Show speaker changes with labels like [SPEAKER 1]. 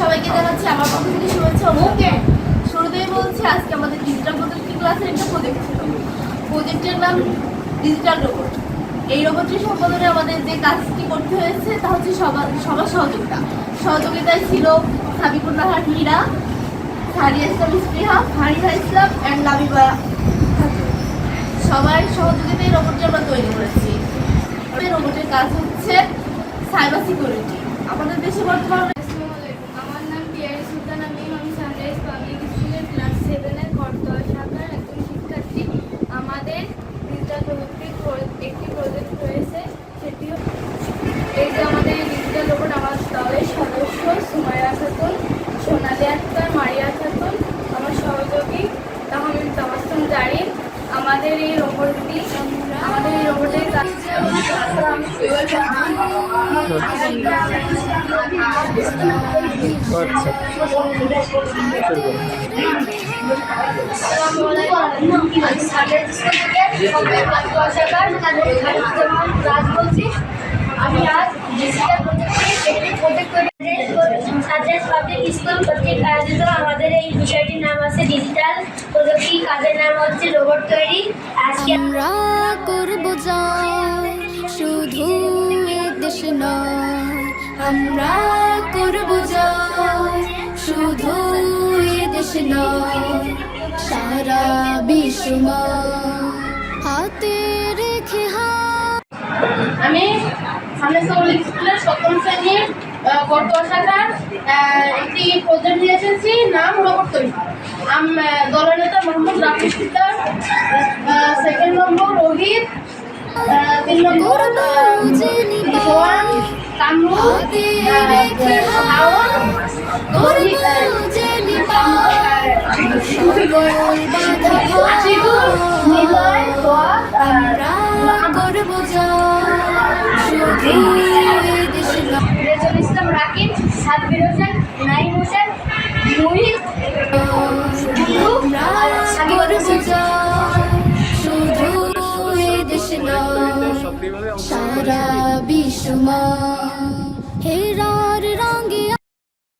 [SPEAKER 1] সবাইকে জানাচ্ছি আমার পক্ষ থেকে শুভেচ্ছা। শুরুতেই বলছি আজকে আমাদের ডিজিটাল প্রযুক্তি ক্লাসের একটা প্রজেক্ট ছিল। প্রজেক্টের নাম ডিজিটাল রোবট। এই রোবটটি সম্পাদনে আমাদের যে কাজটি করতে হয়েছে তা হচ্ছে সবার সহযোগিতায় ছিল সাবিকুর নাহার মীরা, সারিয়া ইসলাম স্পৃহা, ফারিহা ইসলাম অ্যান্ড লাবিবা। সবার সহযোগিতায় রোবটটি আমরা তৈরি করেছি। রোবটের কাজ হচ্ছে সাইবার সিকিউরিটি। আমাদের দেশে বর্তমানে
[SPEAKER 2] আমার নাম পিয়ারি সুলতান। আমি সানরাইজ পাবলিক স্কুলের ক্লাস 7-এর করতোয়া শাখার একজন শিক্ষার্থী। আমাদের ডিজিটাল প্রযুক্তির একটি প্রজেক্ট রয়েছে, সেটি এই যে আমাদের ডিজিটাল রোবট। আমার দলের সদস্য সুমাইয়া খাতুন, সোনালি আক্তার, মারিয়া খাতুন, আমার সহযোগী তাহমিদ তাবাসসুম জারিন। আমাদের এই রোবটের কাজ
[SPEAKER 3] আমি আজ ডিজিটাল প্রযুক্তির একটি প্রজেক্ট সানরাইজ পাবলিক স্কুল কর্তৃক আয়োজিত। আমাদের এই বিষয়টির নাম আছে ডিজিটাল প্রযুক্তি, কাজের নাম হচ্ছে রোবট তৈরি। আজকে
[SPEAKER 4] আমরা করব জয়, শুধু দেশ নয়, আমরা করব জয়, শুধু দেশ নয়, সারা বিশ্বময় হাতে রেখে
[SPEAKER 1] আমি সানরাইজ পাবলিক স্কুলের 7ম শ্রেণীর করতোয়া শাখার একটি প্রজেক্ট নিয়ে এসেছি, নাম রোবট তৈরি। দলের নেতা মোহাম্মদ রাফি সিকদার, 2nd নম্বর রোহিত, 3 নম্বর সোহান, কামরুল, শাওন, আশিকুর, নিলয়, রেজুল ইসলাম, রাকিব, সাব্বির হোসেন, নাইম হোসেন, মুহিত,
[SPEAKER 4] শুধু দেশ নয়, সারা বিশ্বময়।